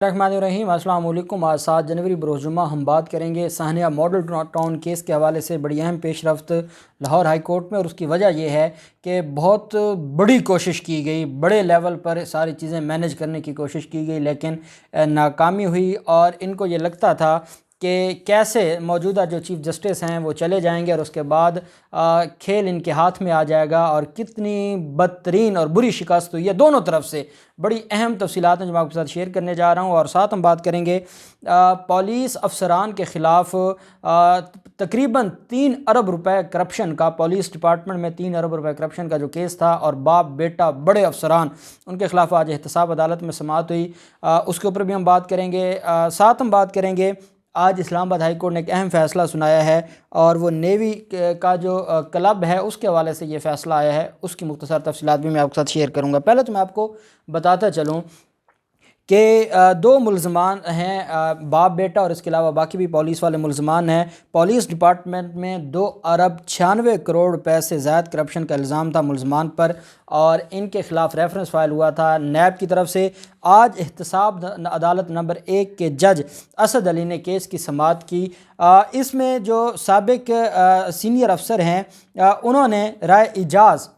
रहीम अस्सलाम वालेकुम। आज 7 जनवरी बरोज़ जुम्मा हम बात करेंगे साहनिया मॉडल टाउन केस के हवाले से बड़ी अहम पेशरफ्त लाहौर हाई कोर्ट में, और उसकी वजह यह है कि बहुत बड़ी कोशिश की गई, बड़े लेवल पर सारी चीज़ें मैनेज करने की कोशिश की गई, लेकिन नाकामी हुई। और इनको ये लगता था कि कैसे मौजूदा जो चीफ़ जस्टिस हैं वो चले जाएंगे और उसके बाद खेल इनके हाथ में आ जाएगा। और कितनी बदतरीन और बुरी शिकस्त हुई है दोनों तरफ से, बड़ी अहम तफसीलात हैं जो मैं आपके साथ शेयर करने जा रहा हूँ। और साथ हम बात करेंगे पुलिस अफसरान के ख़िलाफ़ तकरीबन 3 अरब रुपए करप्शन का, पुलिस डिपार्टमेंट में 3 अरब रुपए करप्शन का जो केस था, और बाप बेटा बड़े अफसरान, उनके ख़िलाफ़ आज एहतसाब अदालत में समाअत हुई। उसके ऊपर भी हम बात करेंगे। साथ हम बात करेंगे आज इस्लामाबाद हाई कोर्ट ने एक अहम फ़ैसला सुनाया है, और वो नेवी का जो क्लब है उसके हवाले से ये फ़ैसला आया है, उसकी मुख्तसर तफसीलात भी मैं आपके साथ शेयर करूँगा। पहले तो मैं आपको बताता चलूँ कि 2 मुलज़मान हैं, बाप बेटा, और इसके अलावा बाकी भी पुलिस वाले मुलज़मान हैं। पुलिस डिपार्टमेंट में 2 अरब 96 करोड़ रुपए से ज़्यादा करप्शन का इल्ज़ाम था मुलज़मान पर, और इनके ख़िलाफ़ रेफरेंस फ़ाइल हुआ था नैब की तरफ से। आज एहतसाब अदालत नंबर 1 के जज असद अली ने केस की समाअत की। इसमें जो साबिक सीनियर अफसर हैं उन्होंने राय इजाज़,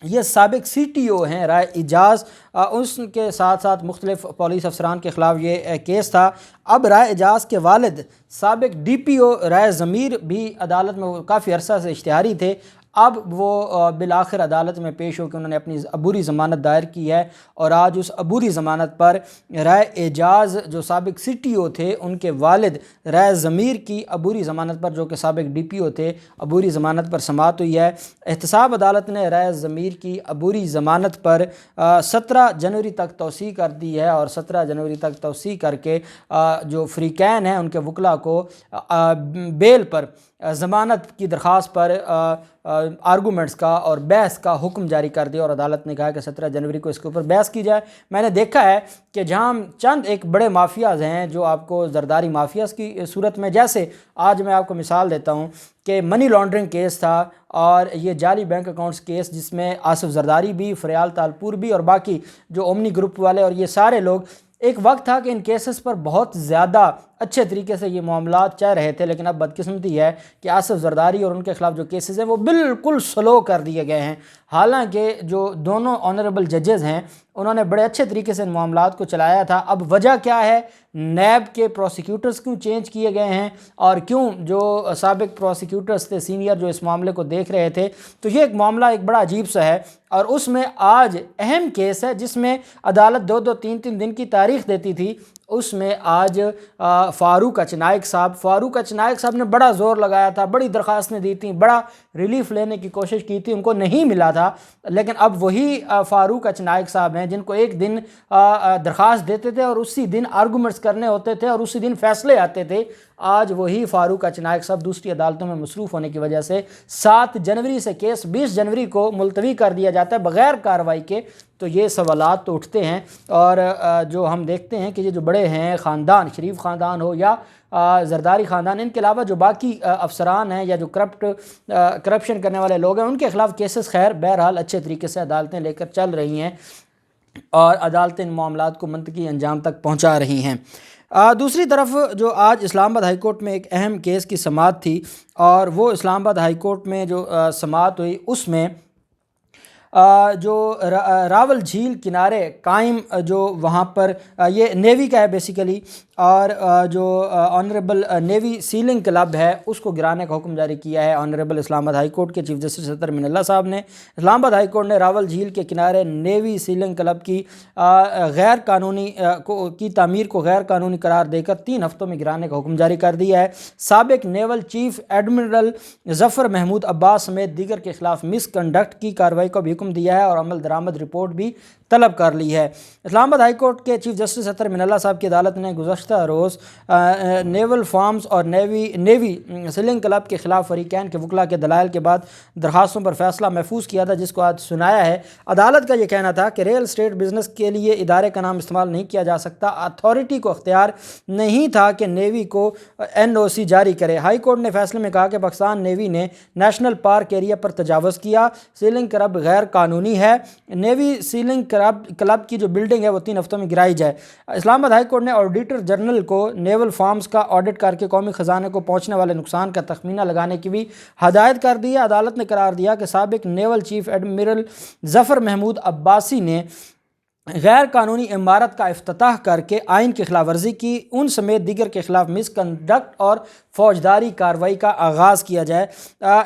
ये साबिक CTO हैं राय इजाज़, उसके साथ साथ मुख्तलिफ पुलिस अफसरान के ख़िलाफ़ ये केस था। अब राय इजाज़ के वालिद साबिक DPO राय ज़मीर भी अदालत में काफ़ी अरसा से इश्तिहारी थे। अब वो बिलाखिर अदालत में पेश होकर उन्होंने अपनी अबूरी ज़मानत दायर की है, और आज उस अबूरी ज़मानत पर राय एजाज़ जो साबिक CTO थे उनके वालिद राय ज़मीर की अबूरी ज़मानत पर, जो कि साबिक DPO थे, अबूरी ज़मानत पर समाअत हुई है। एहतसाब अदालत ने राय ज़मीर की अबूरी ज़मानत पर 17 जनवरी तक तौसीह कर दी है, और 17 जनवरी तक तौसीह करके जो फ़रीक़ैन हैं उनके वकला को बेल पर, ज़मानत की दरख्वास्त पर आर्गूमेंट्स का और बहस का हुक्म जारी कर दिया, और अदालत ने कहा कि 17 जनवरी को इसके ऊपर बहस की जाए। मैंने देखा है कि जहां चंद एक बड़े माफियाज़ हैं जो आपको ज़रदारी माफियाज़ की सूरत में, जैसे आज मैं आपको मिसाल देता हूं कि मनी लॉन्ड्रिंग केस था और ये जाली बैंक अकाउंट्स केस, जिसमें आसिफ ज़रदारी भी, फ़रियाल तालपुर भी, और बाकी जो ओमनी ग्रुप वाले और ये सारे लोग, एक वक्त था कि इन केसेस पर बहुत ज़्यादा अच्छे तरीके से ये मामला चल रहे थे। लेकिन अब बदकिस्मती है कि आसिफ ज़रदारी और उनके ख़िलाफ़ जो केसेस हैं वो बिल्कुल स्लो कर दिए गए हैं। हालांकि जो दोनों ऑनरेबल जजेज़ हैं उन्होंने बड़े अच्छे तरीके से इन मामलात को चलाया था। अब वजह क्या है, नैब के प्रोसिक्यूटर्स क्यों चेंज किए गए हैं, और क्यों जो साबिक प्रोसिक्यूटर्स थे सीनियर जो इस मामले को देख रहे थे, तो ये एक मामला एक बड़ा अजीब सा है। और उसमें आज अहम केस है जिसमें अदालत 2-2, 3-3 दिन की तारीख़ देती थी। उसमें आज फ़ारूक अचनायक साहब ने बड़ा ज़ोर लगाया था, बड़ी दरख्वास्तें दी थी, बड़ा रिलीफ लेने की कोशिश की थी, उनको नहीं मिला था। लेकिन अब वही फ़ारूक अचनायक साहब हैं जिनको एक दिन दरख्वास्त देते थे और उसी दिन आर्गूमेंट्स करने होते थे और उसी दिन फ़ैसले आते थे। आज वही फ़ारूक अचनायक साहब दूसरी अदालतों में मसरूफ़ होने की वजह से 7 जनवरी से केस 20 जनवरी को मुलतवी कर दिया जाता है बग़ैर कार्रवाई के। तो ये सवालात तो उठते हैं, और जो हम देखते हैं कि ये जो बड़े हैं ख़ानदान, शरीफ ख़ानदान हो या ज़रदारी ख़ानदान, इनके अलावा जो बाकी अफसरान हैं या जो करप्शन करने वाले लोग हैं, उनके ख़िलाफ़ केसेस खैर बहरहाल अच्छे तरीके से अदालतें लेकर चल रही हैं, और अदालतें इन मामलात को मंतकी अंजाम तक पहुँचा रही हैं। दूसरी तरफ जो आज इस्लामाबाद हाई कोर्ट में एक अहम केस की समाअत थी, और वो इस्लामाबाद हाई कोर्ट में जो समाअत हुई उसमें जो रावल झील किनारे कायम जो वहाँ पर ये नेवी का है बेसिकली, और जो ऑनरेबल नेवी सीलिंग क्लब है उसको गिराने का हुक्म जारी किया है ऑनरेबल इस्लामाबाद हाई कोर्ट के चीफ जस्टिस सत्तर मिनल्ला साहब ने। इस्लामाबाद हाई कोर्ट ने रावल झील के किनारे नेवी सीलिंग क्लब की गैर कानूनी की तामीर को गैर कानूनी करार देकर 3 हफ्तों में गिराने का हुक्म जारी कर दिया है। साबिक naval chief admiral Zafar Mahmood Abbas समेत दीगर के खिलाफ मिसकंडक्ट की कार्रवाई को भी हुक्म दिया है, और अमल दरामद रिपोर्ट भी तलब कर ली है। इस्लामाबाद हाई कोर्ट के चीफ जस्टिस सत्तर मिनल्ला साहब की अदालत ने गुज़श्ता रोज़ नेवल फार्म्स और नेवी सीलिंग क्लब के खिलाफ फ़रीक़ैन के वकला के दलाइल के बाद दरखास्तों पर फ़ैसला महफूज किया था, जिसको आज सुनाया है। अदालत का यह कहना था कि रियल स्टेट बिजनेस के लिए इदारे का नाम इस्तेमाल नहीं किया जा सकता। अथॉरिटी को अख्तियार नहीं था कि नेवी को NOC जारी करे। हाई कोर्ट ने फैसले में कहा कि पाकिस्तान नेवी ने नेशनल पार्क एरिया पर तजावज़ किया, सीलिंग क्लब गैर कानूनी है। नेवी सीलिंग क्लब की जो बिल्डिंग है वो 3 हफ्तों में गिराई जाए। इस्लामाबाद हाई कोर्ट ने ऑडिटर जनरल को नेवल फार्म्स का ऑडिट करके कौमी ख़जाने को पहुँचने वाले नुकसान का तखमीना लगाने की भी हदायत कर दी है। अदालत ने करार दिया कि साबिक naval chief admiral Zafar Mahmood Abbasi ने गैर कानूनी इमारत का इफ्तिताह करके आइन की खिलाफ वर्जी की, उन समेत दीगर के खिलाफ मिसकंडक्ट और फौजदारी कार्रवाई का आगाज़ किया जाए।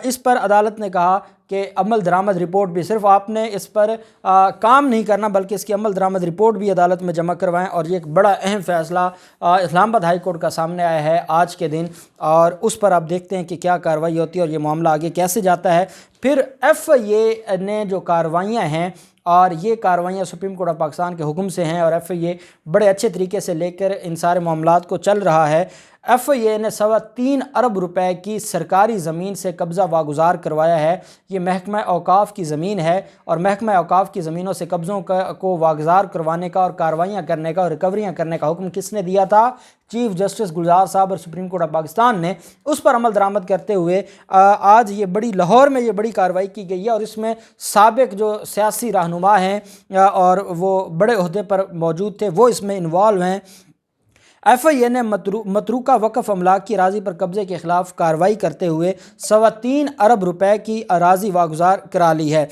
इस पर अदालत ने कहा कि अमल दरामद रिपोर्ट भी, सिर्फ आपने इस पर काम नहीं करना बल्कि इसकी अमल दरामद रिपोर्ट भी अदालत में जमा करवाएं। और ये एक बड़ा अहम फ़ैसला इस्लामाबाद हाई कोर्ट का सामने आया है आज के दिन, और उस पर आप देखते हैं कि क्या कार्रवाई होती है और ये मामला आगे कैसे जाता है। फिर FIA ने जो कार्रवाइयाँ हैं, और ये कार्रवाइयाँ सुप्रीम कोर्ट ऑफ पाकिस्तान के हुक्म से हैं, और FIA बड़े अच्छे तरीके से लेकर इन सारे मामलात को चल रहा है। FIA ने 3.25 अरब रुपए की सरकारी ज़मीन से कब्ज़ा वागुजार करवाया है। ये महकमा औकाफ़ की ज़मीन है, और महकमा औकाफ़ की ज़मीनों से कब्ज़ों को वागुजार करवाने का और कार्रवाइयाँ करने का और रिकवरियाँ करने का हुक्म किसने दिया था? चीफ जस्टिस गुलजार साहब और सुप्रीम कोर्ट ऑफ पाकिस्तान ने। उस पर अमल दरामद करते हुए आज ये बड़ी लाहौर में ये बड़ी कार्रवाई की गई है, और इसमें साबिक जो सियासी रहनुमा हैं और वो बड़े ओहदे पर मौजूद थे वो इसमें इन्वॉल्व हैं। FIA ने मतरूका वक़फ़ अमलाक की अराज़ी पर कब्ज़े के ख़िलाफ़ कार्रवाई करते हुए 3.25 अरब रुपए की अराज़ी वागुजार करा ली है।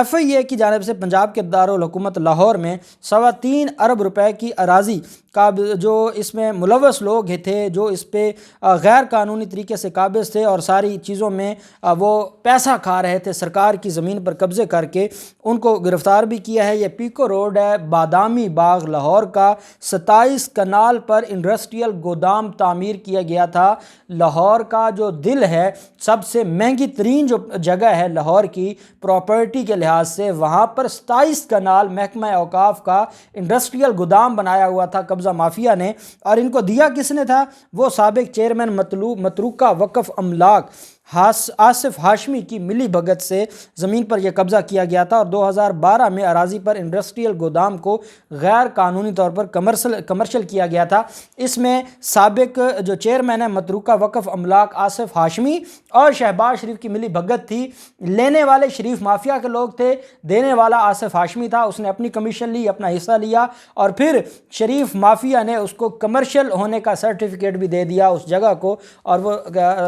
FIA की जानिब से पंजाब के दारुल हुकूमत लाहौर में 3.25 अरब रुपए की अराज़ी का जो इसमें मुलव्वस लोग थे, जो इस पर गैर कानूनी तरीके से काबिज़ थे और सारी चीज़ों में वो पैसा खा रहे थे, सरकार की ज़मीन पर कब्ज़े करके उनको गिरफ़्तार भी किया है। ये पीको रोड है, बादामी बाग लाहौर का, 27 कनाल पर इंडस्ट्रियल गोदाम तामीर किया गया था। लाहौर का जो दिल है, सबसे महंगी तरीन जो जगह है लाहौर की प्रॉपर्टी के लिहाज से, वहाँ पर 27 कनाल महकमा औकाफ़ का इंडस्ट्रियल गोदाम बनाया हुआ था कब्ज़ा माफिया ने। और इनको दिया किसने था? वो साबिक चेयरमैन मतरूका वक़फ़ अमलाक आसिफ हाशमी की मिली भगत से ज़मीन पर यह कब्ज़ा किया गया था, और 2012 में अराज़ी पर इंडस्ट्रियल गोदाम को गैर कानूनी तौर पर कमर्शल किया गया था। इसमें साबिक जो चेयरमैन है मतरूका वक़फ़ अमलाक आसिफ हाशमी और शहबाज शरीफ की मिली भगत थी। लेने वाले शरीफ माफिया के लोग थे, देने वाला आसिफ हाशमी था। उसने अपनी कमीशन ली, अपना हिस्सा लिया, और फिर शरीफ माफिया ने उसको कमर्शियल होने का सर्टिफिकेट भी दे दिया उस जगह को, और वो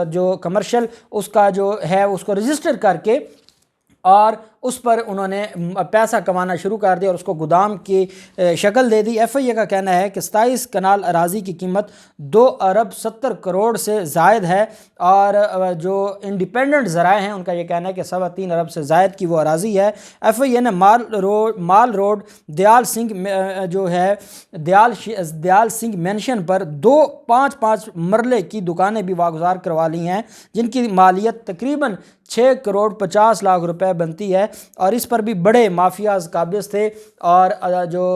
जो कमर्शियल उसका जो है उसको रजिस्टर करके और उस पर उन्होंने पैसा कमाना शुरू कर दिया और उसको गोदाम की शक्ल दे दी। FIA का कहना है कि 27 कनाल अराज़ी की कीमत 2 अरब 70 करोड़ से ज़ायद है, और जो इंडिपेंडेंट ज़राए हैं उनका ये कहना है कि 3.25 अरब से ज़ायद की वो अराज़ी है। FIA ने माल रोड दयाल सिंह जो है दयाल सिंह मेंशन पर 2 5-5 मरले की दुकानें भी वागुजार करवा ली हैं, जिनकी मालियत तकरीबन 6 करोड़ 50 लाख रुपए बनती है, और इस पर भी बड़े माफियाज काबिज थे। और जो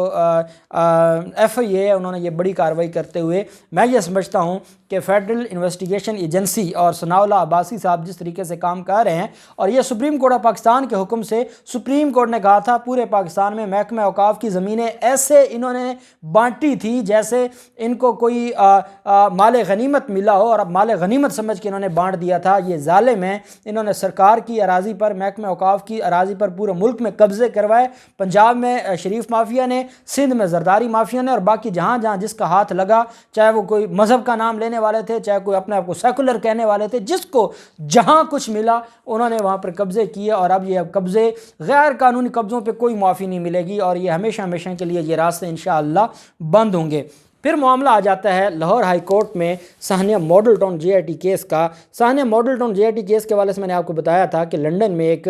FIA है उन्होंने ये बड़ी कार्रवाई करते हुए, मैं ये समझता हूँ कि फेडरल इन्वेस्टिगेशन एजेंसी और सनाउल्लाह अब्बासी साहब जिस तरीके से काम कर रहे हैं, और ये सुप्रीम कोर्ट ऑफ पाकिस्तान के हुक्म से, सुप्रीम कोर्ट ने कहा था पूरे पाकिस्तान में महकमा औकाफ़ की ज़मीनें ऐसे इन्होंने बांटी थी जैसे इनको कोई माल गनीमत मिला हो, और अब माल गनीमत समझ के इन्होंने बांट दिया था। ये जालिम है, इन्होंने सरकार की अराज़ी पर, महकमा औकाफ़ की अराज़ी पर पूरे मुल्क में कब्ज़े करवाए। पंजाब में शरीफ माफिया ने, सिंध में जरदारी माफिया ने, और बाकी जहाँ जहाँ जिसका हाथ लगा, चाहे वो कोई मज़हब का नाम लेने वाले थे, चाहे कोई अपने आप को सेकुलर कहने वाले थे, जिसको जहाँ कुछ मिला उन्होंने वहाँ पर कब्ज़े किए। और अब ये कब्ज़े, गैर कानूनी कब्ज़ों पर कोई माफ़ी नहीं मिलेगी, और ये हमेशा हमेशा के लिए ये रास्ते इंशाअल्लाह बंद होंगे। फिर मामला आ जाता है लाहौर हाई कोर्ट में साहनिया मॉडल टाउन JIT केस का। साहनिया मॉडल टाउन JIT केस के हवाले से मैंने आपको बताया था कि लंदन में एक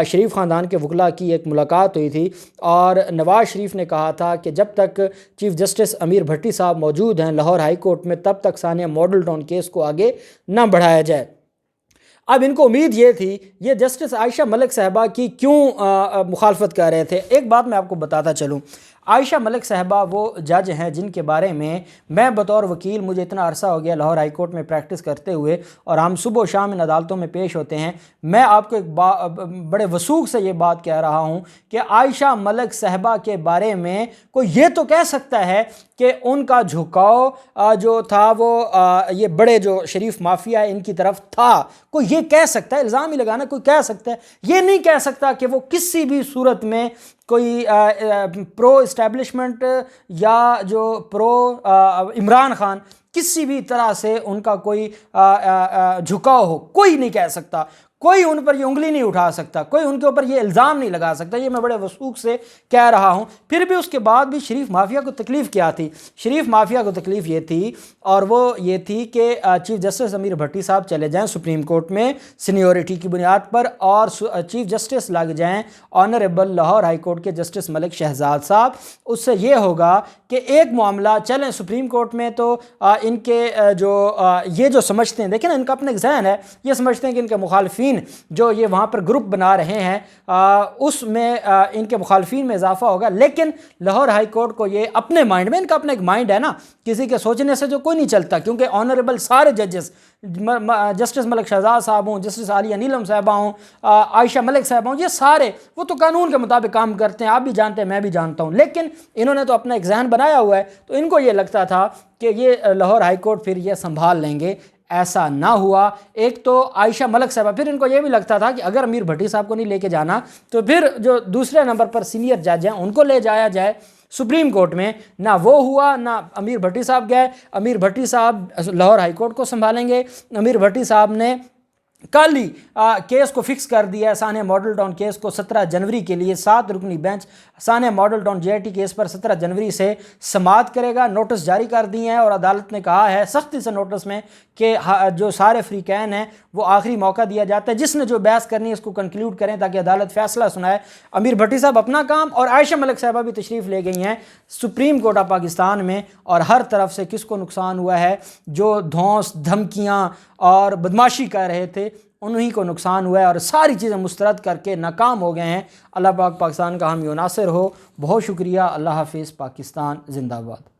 शरीफ ख़ानदान के वकला की एक मुलाकात हुई थी, और नवाज़ शरीफ ने कहा था कि जब तक चीफ जस्टिस अमीर भट्टी साहब मौजूद हैं लाहौर हाई कोर्ट में, तब तक साहनिया मॉडल टाउन केस को आगे ना बढ़ाया जाए। अब इनको उम्मीद ये थी, ये जस्टिस आयशा मलिक साहबा की क्यों मुखालफत कर रहे थे। एक बात मैं आपको बताता चलूँ, आयशा मलिक साहबा वो जज हैं जिनके बारे में मैं बतौर वकील, मुझे इतना अरसा हो गया लाहौर हाई कोर्ट में प्रैक्टिस करते हुए, और हम सुबह शाम इन अदालतों में पेश होते हैं। मैं आपको एक बड़े वसूख से ये बात कह रहा हूँ कि आयशा मलिक साहबा के बारे में कोई ये तो कह सकता है कि उनका झुकाव जो था वो ये बड़े जो शरीफ माफिया है इनकी तरफ था, कोई ये कह सकता है, इल्ज़ाम ही लगाना कोई कह सकता है। ये नहीं कह सकता कि वो किसी भी सूरत में کوئی پرو اسٹیبلشمنٹ یا جو پرو عمران خان کسی بھی طرح سے ان کا کوئی جھکاؤ ہو، کوئی نہیں کہہ سکتا، کوئی ان پر یہ انگلی نہیں اٹھا سکتا، کوئی ان کے اوپر یہ الزام نہیں لگا سکتا، یہ میں بڑے وثوق سے کہہ رہا ہوں۔ پھر بھی اس کے بعد بھی شریف مافیا کو تکلیف کیا تھی؟ شریف مافیا کو تکلیف یہ تھی، اور وہ یہ تھی کہ چیف جسٹس امیر بھٹی صاحب چلے جائیں سپریم کورٹ میں سینیورٹی کی بنیاد پر، اور چیف جسٹس لگ جائیں آنریبل لاہور ہائی کورٹ کے جسٹس ملک شہزاد صاحب۔ اس سے یہ ہوگا کہ ایک معاملہ چلیں سپریم کورٹ میں تو ان کے یہ جو سمجھتے ہیں، دیکھیں نا ان کا اپنا ایک ذہن ہے، یہ سمجھتے ہیں کہ ان کے مخالفین جو یہ وہاں پر گروپ بنا رہے ہیں اس میں ان کے مخالفین میں اضافہ ہوگا، لیکن لاہور ہائی کورٹ کو یہ اپنے مائنڈ میں، ان کا اپنا ایک مائنڈ ہے نا، کسی کے سوچنے سے جو کوئی نہیں چلتا، کیونکہ آنریبل سارے ججز، جسٹس ملک شہزاد صاحب ہوں، جسٹس عالیہ نیلم صاحبہ ہوں، عائشہ ملک صاحبہ ہوں، یہ سارے وہ تو قانون کے مطابق کام کرتے ہیں، آپ بھی جانتے ہیں میں بھی جانتا ہوں، لیکن انہوں نے تو اپنا ایک ذہن بنایا ہوا ہے، تو ان کو یہ لگتا تھا کہ یہ لاہور ہائی کورٹ پھر یہ سنبھال لیں گے۔ ایسا نہ ہوا۔ ایک تو عائشہ ملک صاحبہ، پھر ان کو یہ بھی لگتا تھا کہ اگر امیر بھٹی صاحب کو نہیں لے کے جانا تو پھر جو دوسرے نمبر پر سینئر جج ہیں ان کو لے جایا جائے سپریم کورٹ میں۔ نہ وہ ہوا، نہ امیر بھٹی صاحب گئے۔ امیر بھٹی صاحب لاہور ہائی کورٹ کو سنبھالیں گے۔ امیر بھٹی صاحب نے کل ہی کیس کو فکس کر دیا ہے، سانحہ ماڈل ٹاؤن کیس کو 17 جنوری کے لیے 7 رکنی بینچ سانحہ Model Town J I T case پر 17 جنوری سے سماعت کرے گا۔ نوٹس جاری کر دیے ہیں، اور عدالت نے کہا ہے سختی سے نوٹس میں کہ جو سارے فریقین ہیں وہ آخری موقع دیا جاتا ہے، جس نے جو بحث کرنی ہے اس کو کنکلیوڈ کریں تاکہ عدالت فیصلہ سنائے۔ امیر بھٹی صاحب اپنا کام، اور عائشہ ملک صاحبہ بھی تشریف لے گئی ہیں سپریم کورٹ آف پاکستان میں، اور ہر طرف سے کس کو نقصان ہوا ہے، جو دھونس دھمکیاں اور بدماشی کر رہے تھے انہی کو نقصان ہوا ہے، اور ساری چیزیں مسترد کر کے ناکام ہو گئے ہیں۔ اللہ پاک پاکستان کا حامی و ناصر ہو۔ بہت شکریہ۔ اللہ حافظ۔ پاکستان زندہ باد۔